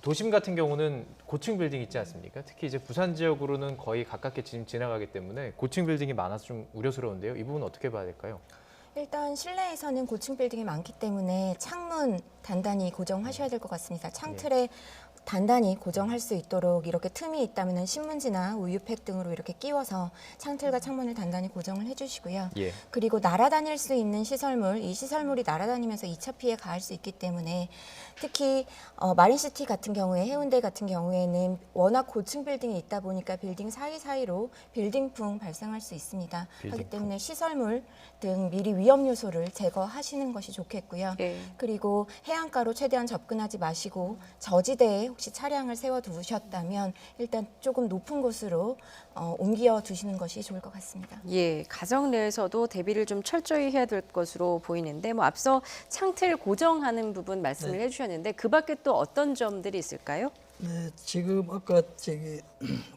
도심 같은 경우는 고층 빌딩 있지 않습니까? 특히 이제 부산 지역으로는 거의 가깝게 지나가기 때문에 고층 빌딩이 많아서 좀 우려스러운데요. 이 부분은 어떻게 봐야 될까요? 일단 실내에서는 고층 빌딩이 많기 때문에 창문 단단히 고정하셔야 될 것 같습니다. 창틀에 단단히 고정할 수 있도록 이렇게 틈이 있다면 신문지나 우유팩 등으로 이렇게 끼워서 창틀과 창문을 단단히 고정을 해주시고요. 예. 그리고 날아다닐 수 있는 시설물, 이 시설물이 날아다니면서 2차 피해 가할 수 있기 때문에 특히 마린시티 같은 경우에 해운대 같은 경우에는 워낙 고층 빌딩이 있다 보니까 빌딩 사이사이로 빌딩풍 발생할 수 있습니다. 그렇기 빌딩풍. 때문에 시설물 등 미리 위험 요소를 제거하시는 것이 좋겠고요. 예. 그리고 해안가로 최대한 접근하지 마시고 저지대에 혹시 차량을 세워 두셨다면 일단 조금 높은 곳으로 옮겨 두시는 것이 좋을 것 같습니다. 예, 가정 내에서도 대비를 좀 철저히 해야 될 것으로 보이는데 뭐 앞서 창틀 고정하는 부분 말씀을 해주셨는데 그 밖에 또 어떤 점들이 있을까요? 네, 지금 아까 저기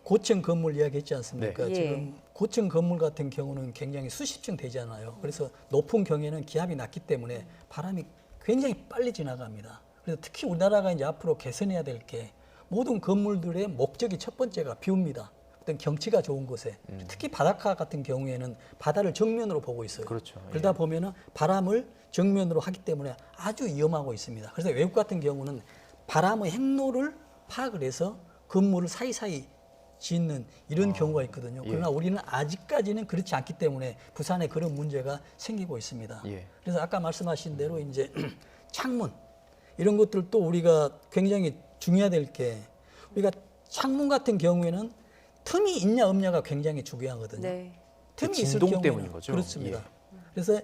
고층 건물 이야기했지 않습니까? 네. 지금 고층 건물 같은 경우는 굉장히 수십 층 되잖아요. 그래서 높은 경에는 기압이 낮기 때문에 바람이 굉장히 빨리 지나갑니다. 그래서 특히 우리나라가 이제 앞으로 개선해야 될 게 모든 건물들의 목적이 첫 번째가 뷰입니다. 어떤 경치가 좋은 곳에 특히 바닷가 같은 경우에는 바다를 정면으로 보고 있어요. 그렇죠. 예. 그러다 보면은 바람을 정면으로 하기 때문에 아주 위험하고 있습니다. 그래서 외국 같은 경우는 바람의 행로를 파악을 해서 건물을 사이사이 짓는 이런 경우가 있거든요. 예. 그러나 우리는 아직까지는 그렇지 않기 때문에 부산에 그런 문제가 생기고 있습니다. 예. 그래서 아까 말씀하신 대로 이제 창문 이런 것들도 우리가 굉장히 중요해야 될 게 우리가 창문 같은 경우에는 틈이 있냐 없냐가 굉장히 중요하거든요. 네. 틈이 그 있을 진동 경우에는 때문인 거죠? 그렇습니다. 예. 그래서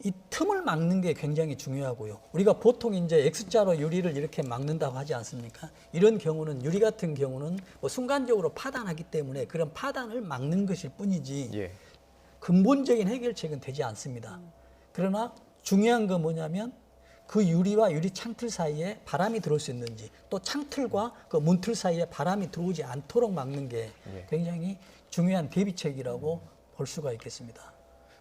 이 틈을 막는 게 굉장히 중요하고요. 우리가 보통 이제 X자로 유리를 이렇게 막는다고 하지 않습니까? 이런 경우는 유리 같은 경우는 뭐 순간적으로 파단하기 때문에 그런 파단을 막는 것일 뿐이지 예. 근본적인 해결책은 되지 않습니다. 그러나 중요한 건 뭐냐면 그 유리와 유리 창틀 사이에 바람이 들어올 수 있는지 또 창틀과 그 문틀 사이에 바람이 들어오지 않도록 막는 게 예. 굉장히 중요한 대비책이라고 볼 수가 있겠습니다.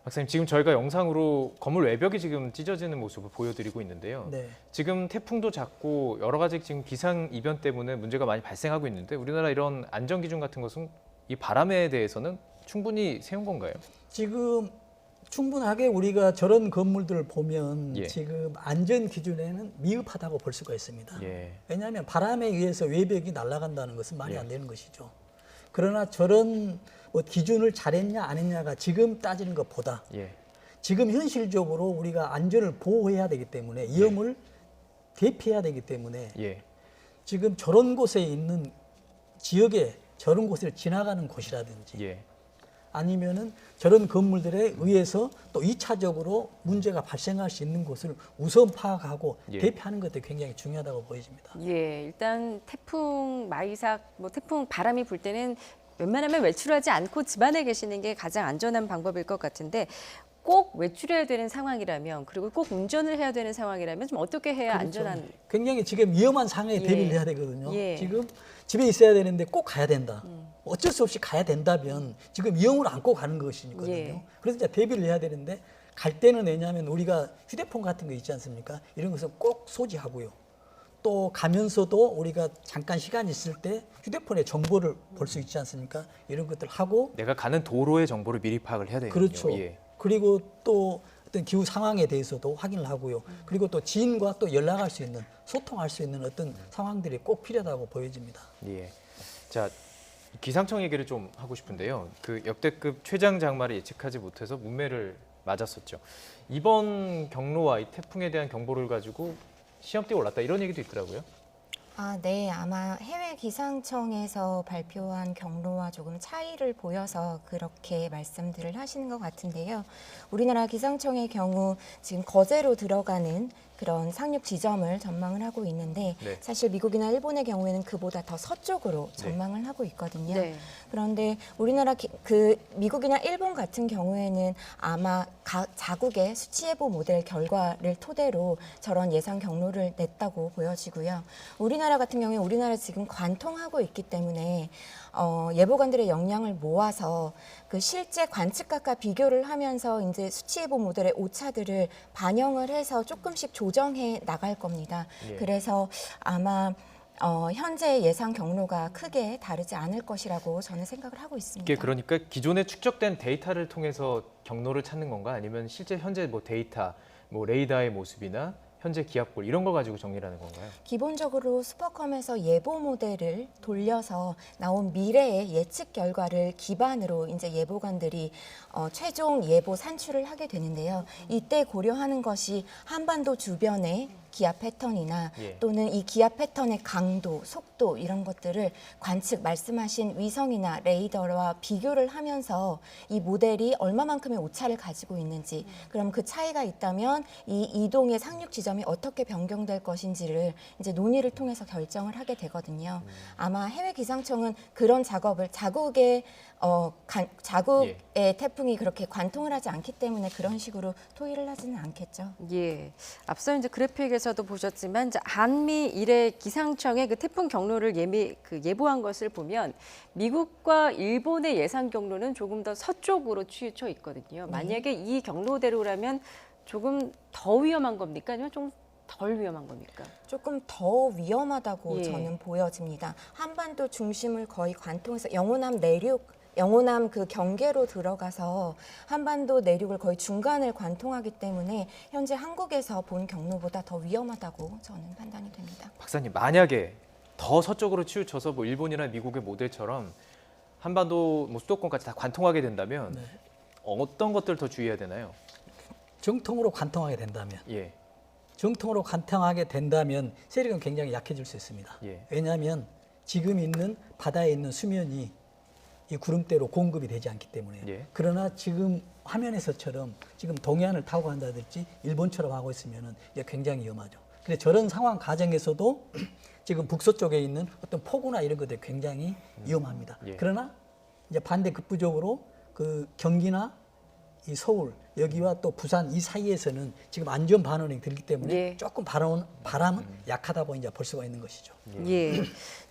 박사님, 지금 저희가 영상으로 건물 외벽이 지금 찢어지는 모습을 보여드리고 있는데요. 네. 지금 태풍도 잦고 여러 가지 지금 기상 이변 때문에 문제가 많이 발생하고 있는데 우리나라 이런 안전 기준 같은 것은 이 바람에 대해서는 충분히 세운 건가요? 지금 충분하게 우리가 저런 건물들을 보면 예. 지금 안전 기준에는 미흡하다고 볼 수가 있습니다. 예. 왜냐하면 바람에 의해서 외벽이 날아간다는 것은 말이 예. 안 되는 것이죠. 그러나 저런 뭐 기준을 잘했냐 안 했냐가 지금 따지는 것보다 예. 지금 현실적으로 우리가 안전을 보호해야 되기 때문에 위험을 대피해야 되기 때문에 예. 지금 저런 곳에 있는 지역에 저런 곳을 지나가는 곳이라든지 예. 아니면은 저런 건물들에 의해서 또 2차적으로 문제가 발생할 수 있는 곳을 우선 파악하고 예. 대피하는 것도 굉장히 중요하다고 보여집니다. 예, 일단 태풍 마이삭, 뭐 태풍 바람이 불 때는 웬만하면 외출하지 않고 집안에 계시는 게 가장 안전한 방법일 것 같은데 꼭 외출해야 되는 상황이라면 그리고 꼭 운전을 해야 되는 상황이라면 좀 어떻게 해야 그렇죠. 안전한 굉장히 지금 위험한 상황에 예. 대비를 해야 되거든요. 예. 지금 집에 있어야 되는데 꼭 가야 된다. 어쩔 수 없이 가야 된다면 지금 위험을 안고 가는 것이거든요. 예. 그래서 이제 대비를 해야 되는데 갈 때는 왜냐하면 우리가 휴대폰 같은 거 있지 않습니까? 이런 것은 꼭 소지하고요. 또 가면서도 우리가 잠깐 시간 있을 때 휴대폰에 정보를 볼 수 있지 않습니까? 이런 것들 하고 내가 가는 도로의 정보를 미리 파악을 해야 되는군요. 그렇죠. 예. 그리고 또 어떤 기후 상황에 대해서도 확인을 하고요. 그리고 또 지인과 또 연락할 수 있는 소통할 수 있는 어떤 상황들이 꼭 필요하다고 보여집니다. 예. 자, 기상청 얘기를 좀 하고 싶은데요. 그 역대급 최장 장마를 예측하지 못해서 문매를 맞았었죠. 이번 경로와 이 태풍에 대한 경보를 가지고 시험대에 올랐다 이런 얘기도 있더라고요. 아, 네. 아마 해외 기상청에서 발표한 경로와 조금 차이를 보여서 그렇게 말씀들을 하시는 것 같은데요. 우리나라 기상청의 경우 지금 거제로 들어가는 그런 상륙 지점을 전망을 하고 있는데 네. 사실 미국이나 일본의 경우에는 그보다 더 서쪽으로 네. 전망을 하고 있거든요. 네. 그런데 우리나라 그 미국이나 일본 같은 경우에는 아마 자국의 수치 예보 모델 결과를 토대로 저런 예상 경로를 냈다고 보여지고요. 우리나라 같은 경우에 우리나라 지금 관통하고 있기 때문에 예보관들의 역량을 모아서 그 실제 관측각과 비교를 하면서 이제 수치 예보 모델의 오차들을 반영을 해서 조금씩 조정해 나갈 겁니다. 예. 그래서 아마 현재 예상 경로가 크게 다르지 않을 것이라고 저는 생각을 하고 있습니다. 이게 그러니까 기존에 축적된 데이터를 통해서 경로를 찾는 건가 아니면 실제 현재 뭐 데이터, 뭐 레이더의 모습이나 현재 기압골 이런 걸 가지고 정리를 하는 건가요? 기본적으로 슈퍼컴에서 예보 모델을 돌려서 나온 미래의 예측 결과를 기반으로 이제 예보관들이 최종 예보 산출을 하게 되는데요. 이때 고려하는 것이 한반도 주변의 기압 패턴이나 예. 또는 이 기압 패턴의 강도, 속도 이런 것들을 관측 말씀하신 위성이나 레이더와 비교를 하면서 이 모델이 얼마만큼의 오차를 가지고 있는지 그럼 그 차이가 있다면 이 이동의 상륙 지점이 어떻게 변경될 것인지를 이제 논의를 통해서 결정을 하게 되거든요. 아마 해외 기상청은 그런 작업을 자국의 태풍이 그렇게 관통을 하지 않기 때문에 그런 식으로 토의를 하지는 않겠죠. 예. 앞서 이제 그래픽에서도 보셨지만 이제 한미 일의 기상청의 그 태풍 경로를 예보한 것을 보면 미국과 일본의 예상 경로는 조금 더 서쪽으로 치우쳐 있거든요. 만약에 이 경로대로라면 조금 더 위험한 겁니까? 아니면 좀 덜 위험한 겁니까? 조금 더 위험하다고 예. 저는 보여집니다. 한반도 중심을 거의 관통해서 영호남 내륙 영호남 그 경계로 들어가서 한반도 내륙을 거의 중간을 관통하기 때문에 현재 한국에서 본 경로보다 더 위험하다고 저는 판단이 됩니다. 박사님, 만약에 더 서쪽으로 치우쳐서 뭐 일본이나 미국의 모델처럼 한반도 뭐 수도권까지 다 관통하게 된다면 네. 어떤 것들 더 주의해야 되나요? 정통으로 관통하게 된다면 예. 정통으로 관통하게 된다면 세력은 굉장히 약해질 수 있습니다. 예. 왜냐하면 지금 있는 바다에 있는 수면이 이 구름대로 공급이 되지 않기 때문에. 예. 그러나 지금 화면에서처럼 지금 동해안을 타고 간다든지 일본처럼 하고 있으면은 이제 굉장히 위험하죠. 근데 저런 상황 가정에서도 지금 북서쪽에 있는 어떤 폭우나 이런 것들이 굉장히 위험합니다. 예. 그러나 이제 반대 급부적으로 그 경기나 이 서울 여기와 또 부산 이 사이에서는 지금 안전 반원이 들기 때문에 예. 조금 바람은 약하다고 이제 볼 수가 있는 것이죠. 예.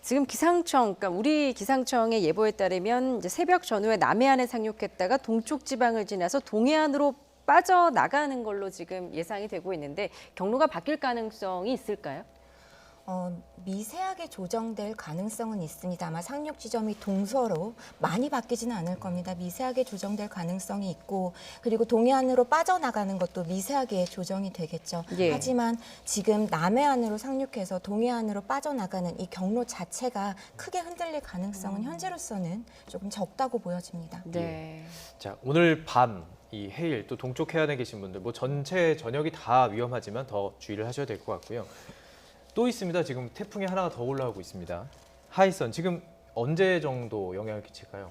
지금 기상청, 그러니까 우리 기상청의 예보에 따르면 이제 새벽 전후에 남해안에 상륙했다가 동쪽 지방을 지나서 동해안으로 빠져나가는 걸로 지금 예상이 되고 있는데 경로가 바뀔 가능성이 있을까요? 미세하게 조정될 가능성은 있습니다. 아마 상륙 지점이 동서로 많이 바뀌지는 않을 겁니다. 미세하게 조정될 가능성이 있고 그리고 동해안으로 빠져나가는 것도 미세하게 조정이 되겠죠. 예. 하지만 지금 남해안으로 상륙해서 동해안으로 빠져나가는 이 경로 자체가 크게 흔들릴 가능성은 현재로서는 조금 적다고 보여집니다. 네. 자, 오늘 밤 이 해일 또 동쪽 해안에 계신 분들 뭐 전체 전역이 다 위험하지만 더 주의를 하셔야 될 것 같고요. 또 있습니다. 지금 태풍이 하나가 더 올라오고 있습니다. 하이선 지금 언제 정도 영향을 끼칠까요?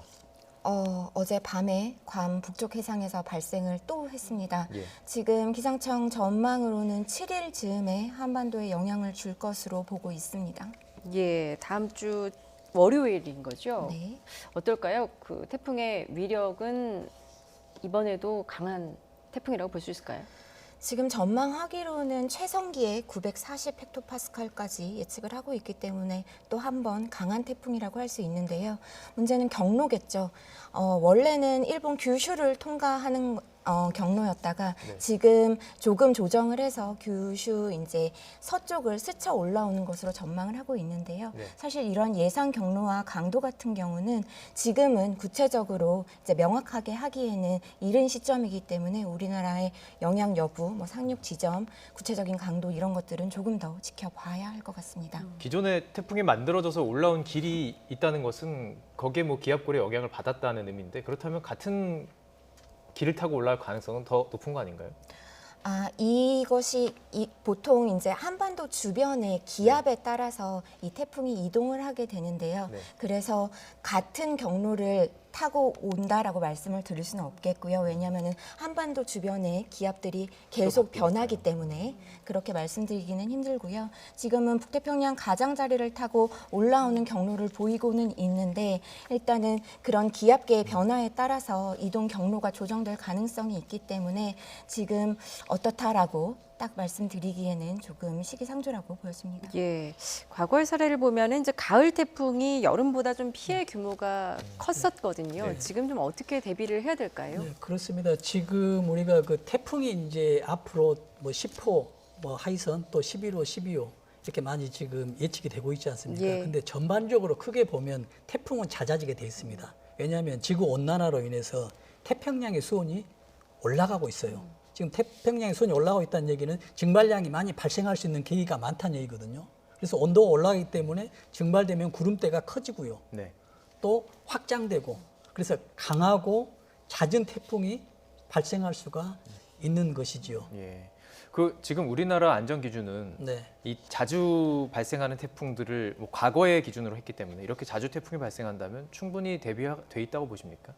어제 밤에 괌 북쪽 해상에서 발생을 또 했습니다. 예. 지금 기상청 전망으로는 7일 즈음에 한반도에 영향을 줄 것으로 보고 있습니다. 예, 다음 주 월요일인 거죠? 네. 어떨까요? 그 태풍의 위력은 이번에도 강한 태풍이라고 볼 수 있을까요? 지금 전망하기로는 최성기에 940 헥토파스칼까지 예측을 하고 있기 때문에 또 한 번 강한 태풍이라고 할 수 있는데요. 문제는 경로겠죠. 원래는 일본 규슈를 통과하는 경로였다가 네. 지금 조금 조정을 해서 규슈 이제 서쪽을 스쳐 올라오는 것으로 전망을 하고 있는데요. 네. 사실 이런 예상 경로와 강도 같은 경우는 지금은 구체적으로 이제 명확하게 하기에는 이른 시점이기 때문에 우리나라의 영향 여부, 뭐 상륙 지점, 구체적인 강도 이런 것들은 조금 더 지켜봐야 할 것 같습니다. 기존에 태풍이 만들어져서 올라온 길이 있다는 것은 거기에 뭐 기압골의 영향을 받았다는 의미인데 그렇다면 같은 길을 타고 올라갈 가능성은 더 높은 거 아닌가요? 이것이 보통 이제 한반도 주변의 기압에 따라서 이 태풍이 이동을 하게 되는데요. 네. 그래서 같은 경로를 타고 온다라고 말씀을 드릴 수는 없겠고요. 왜냐하면 한반도 주변에 기압들이 계속 변하기 때문에 그렇게 말씀드리기는 힘들고요. 지금은 북태평양 가장자리를 타고 올라오는 경로를 보이고는 있는데 일단은 그런 기압계의 변화에 따라서 이동 경로가 조정될 가능성이 있기 때문에 지금 어떻다라고 딱 말씀드리기에는 조금 시기상조라고 보여집니다. 예, 과거의 사례를 보면은 이제 가을 태풍이 여름보다 좀 피해 규모가 컸었거든요. 네. 지금 좀 어떻게 대비를 해야 될까요? 네, 그렇습니다. 지금 우리가 그 태풍이 이제 앞으로 뭐 10호, 뭐 하이선 또 11호, 12호 이렇게 많이 지금 예측이 되고 있지 않습니까? 예. 근데 전반적으로 크게 보면 태풍은 잦아지게 돼 있습니다. 왜냐하면 지구 온난화로 인해서 태평양의 수온이 올라가고 있어요. 지금 태평양의 수온이 올라가고 있다는 얘기는 증발량이 많이 발생할 수 있는 계기가 많다는 얘기거든요. 그래서 온도가 올라가기 때문에 증발되면 구름대가 커지고요. 네. 또 확장되고 그래서 강하고 잦은 태풍이 발생할 수가 있는 것이지요. 예. 그 지금 우리나라 안전 기준은 네. 이 자주 발생하는 태풍들을 뭐 과거의 기준으로 했기 때문에 이렇게 자주 태풍이 발생한다면 충분히 대비돼 있다고 보십니까?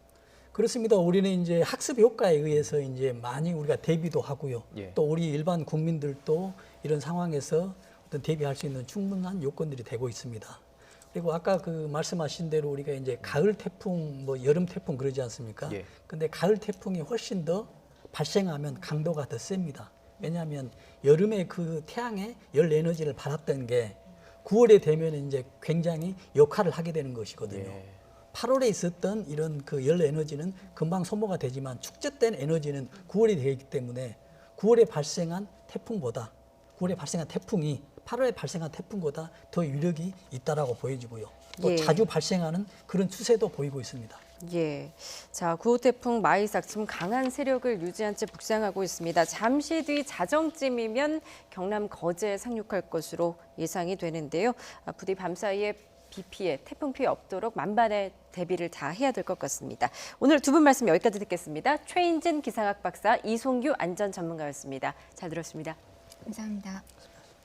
그렇습니다. 우리는 이제 학습 효과에 의해서 이제 많이 우리가 대비도 하고요. 예. 또 우리 일반 국민들도 이런 상황에서 어떤 대비할 수 있는 충분한 요건들이 되고 있습니다. 그리고 아까 그 말씀하신 대로 우리가 이제 가을 태풍, 뭐 여름 태풍 그러지 않습니까? 예. 근데 가을 태풍이 훨씬 더 발생하면 강도가 더 셉니다. 왜냐하면 여름에 그 태양의 열 에너지를 받았던 게 9월에 되면 이제 굉장히 역할을 하게 되는 것이거든요. 예. 8월에 있었던 이런 그 열 에너지는 금방 소모가 되지만 축적된 에너지는 9월이 되기 때문에 9월에 발생한 태풍보다 9월에 발생한 태풍이 8월에 발생한 태풍보다 더 위력이 있다라고 보여지고요. 또 예. 자주 발생하는 그런 추세도 보이고 있습니다. 예. 자, 9호 태풍 마이삭 지금 강한 세력을 유지한 채 북상하고 있습니다. 잠시 뒤 자정쯤이면 경남 거제에 상륙할 것으로 예상이 되는데요. 부디 밤사이에 비 피해, 태풍 피해 없도록 만반의 대비를 다 해야 될 것 같습니다. 오늘 두 분 말씀 여기까지 듣겠습니다. 최인진 기상학 박사, 이송규 안전 전문가였습니다. 잘 들었습니다. 감사합니다.